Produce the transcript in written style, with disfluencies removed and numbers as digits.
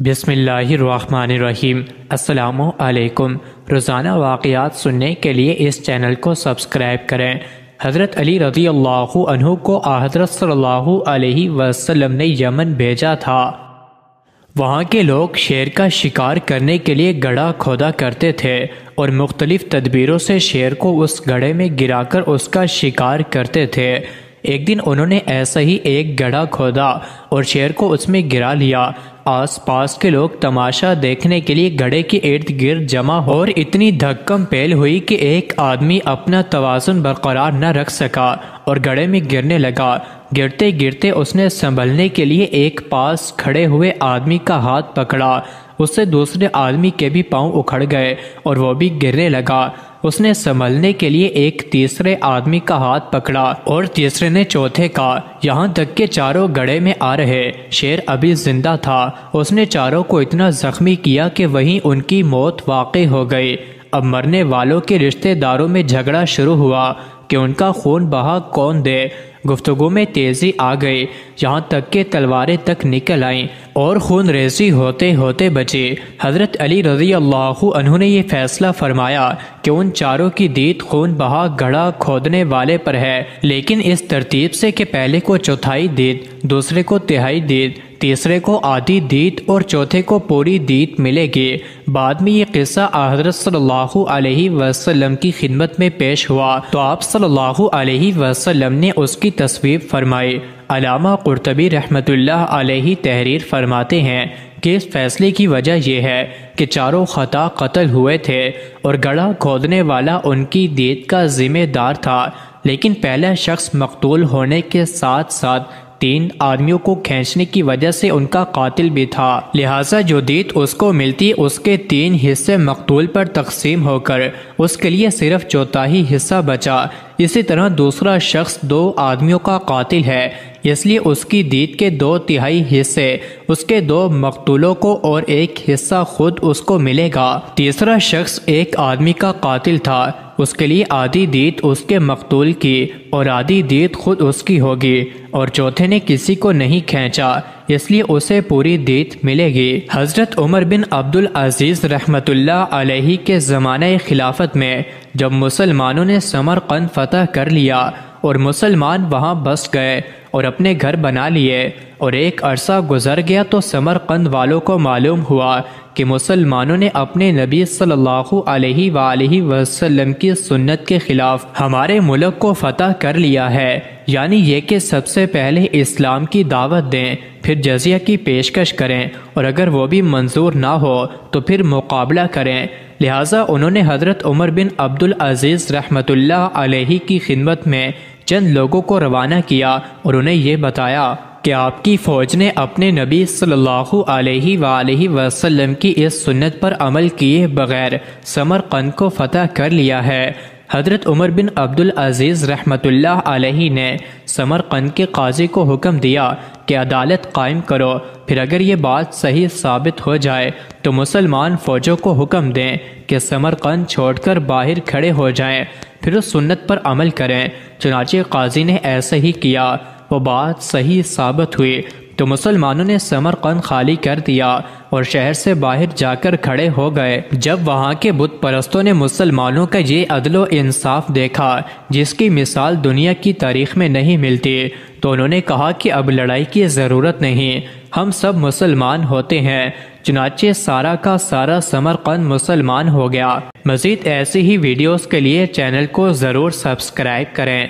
بسم اللہ الرحمن الرحیم۔ السلام علیکم۔ روزانہ واقعات سننے کے لیے اس چینل کو سبسکرائب کریں۔ حضرت علی رضی اللہ عنہ کو حضرت صلی اللہ علیہ وسلم نے یمن بھیجا تھا۔ وہاں کے لوگ شیر کا شکار کرنے کے لیے گڑھا کھودا کرتے تھے اور مختلف تدبیروں سے شیر کو اس گڑھے میں گرا کر اس کا شکار کرتے تھے۔ ایک دن انہوں نے ایسا ہی ایک گڑھا کھودا اور شیر کو اس میں گرا لیا۔ آس پاس کے لوگ تماشا دیکھنے کے لیے گڑھے کے ارد گرد جمع ہو اور اتنی دھکم پیل ہوئی کہ ایک آدمی اپنا توازن برقرار نہ رکھ سکا اور گڑھے میں گرنے لگا۔ گرتے گرتے اس نے سنبھلنے کے لیے ایک پاس کھڑے ہوئے آدمی کا ہاتھ پکڑا۔ اس سے دوسرے آدمی کے بھی پاؤں اکھڑ گئے اور وہ بھی گرنے لگا۔ اس نے سنبھلنے کے لیے ایک تیسرے آدمی کا ہاتھ پکڑا اور تیسرے نے چوتھے کا، یہاں تک کہ چاروں گڑھے میں آ رہے۔ شیر ابھی زندہ تھا۔ اس نے چاروں کو اتنا زخمی کیا کہ وہیں ان کی موت واقع ہو گئی۔ اب مرنے والوں کے رشتہ داروں میں جھگڑا شروع ہوا کہ ان کا خون بہا کون دے۔ گفتگو میں تیزی آ گئی، یہاں تک کہ تلواریں تک نکل آئیں اور خون ریزی ہوتے ہوتے بچی۔ حضرت علی رضی اللہ عنہ نے یہ فیصلہ فرمایا کہ ان چاروں کی دید خون بہا گڑھا کھودنے والے پر ہے، لیکن اس ترتیب سے کہ پہلے کو چوتھائی دید، دوسرے کو تہائی دید، تیسرے کو آدھی دید اور چوتھے کو پوری دید ملے گی۔ بعد میں یہ قصہ حضرت صلی اللہ علیہ وسلم کی خدمت میں پیش ہوا تو آپ صلی اللہ علیہ وسلم نے اس کی تصویب فرمائی۔ علامہ قرطبی رحمۃ اللہ علیہ تحریر فرماتے ہیں کہ اس فیصلے کی وجہ یہ ہے کہ چاروں خطا قتل ہوئے تھے اور گڑھا کھودنے والا ان کی دید کا ذمہ دار تھا، لیکن پہلا شخص مقتول ہونے کے ساتھ ساتھ 3 آدمیوں کو کھینچنے کی وجہ سے ان کا قاتل بھی تھا، لہٰذا جو دید اس کو ملتی اس کے 3 حصے مقتول پر تقسیم ہو کر اس کے لیے صرف چوتھائی حصہ بچا۔ اسی طرح دوسرا شخص 2 آدمیوں کا قاتل ہے، اس لیے اس کی دید کے 2/3 حصے اس کے 2 مقتولوں کو اور 1 حصہ خود اس کو ملے گا۔ تیسرا شخص 1 آدمی کا قاتل تھا، اس کے لیے آدھی دید اس کے مقتول کی اور آدھی دید خود اس کی ہوگی، اور چوتھے نے کسی کو نہیں کھینچا، اس لیے اسے پوری دید ملے گی۔ حضرت عمر بن عبدالعزیز رحمۃ اللہ علیہ کے زمانہ خلافت میں جب مسلمانوں نے سمرقند فتح کر لیا اور مسلمان وہاں بس گئے اور اپنے گھر بنا لیے اور ایک عرصہ گزر گیا تو سمرقند والوں کو معلوم ہوا کہ مسلمانوں نے اپنے نبی صلی اللہ علیہ وآلہ وسلم کی سنت کے خلاف ہمارے ملک کو فتح کر لیا ہے، یعنی یہ کہ سب سے پہلے اسلام کی دعوت دیں، پھر جزیہ کی پیشکش کریں اور اگر وہ بھی منظور نہ ہو تو پھر مقابلہ کریں۔ لہٰذا انہوں نے حضرت عمر بن عبدالعزیز رحمۃ اللہ علیہ کی خدمت میں چند لوگوں کو روانہ کیا اور انہیں یہ بتایا کہ آپ کی فوج نے اپنے نبی صلی اللہ علیہ وآلہ وسلم کی اس سنت پر عمل کیے بغیر سمرقند کو فتح کر لیا ہے۔ حضرت عمر بن عبدالعزیز رحمۃ اللہ علیہ نے سمرقند کے قاضی کو حکم دیا کہ عدالت قائم کرو، پھر اگر یہ بات صحیح ثابت ہو جائے تو مسلمان فوجوں کو حکم دیں کہ سمرقند چھوڑ کر باہر کھڑے ہو جائیں، پھر اس سنت پر عمل کریں۔ چنانچہ قاضی نے ایسا ہی کیا، وہ بات صحیح ثابت ہوئی تو مسلمانوں نے سمرقند خالی کر دیا اور شہر سے باہر جا کر کھڑے ہو گئے۔ جب وہاں کے بت پرستوں نے مسلمانوں کا یہ عدل و انصاف دیکھا جس کی مثال دنیا کی تاریخ میں نہیں ملتی تو انہوں نے کہا کہ اب لڑائی کی ضرورت نہیں، ہم سب مسلمان ہوتے ہیں۔ چنانچہ سارا کا سارا سمرقند مسلمان ہو گیا۔ مزید ایسی ہی ویڈیوز کے لیے چینل کو ضرور سبسکرائب کریں۔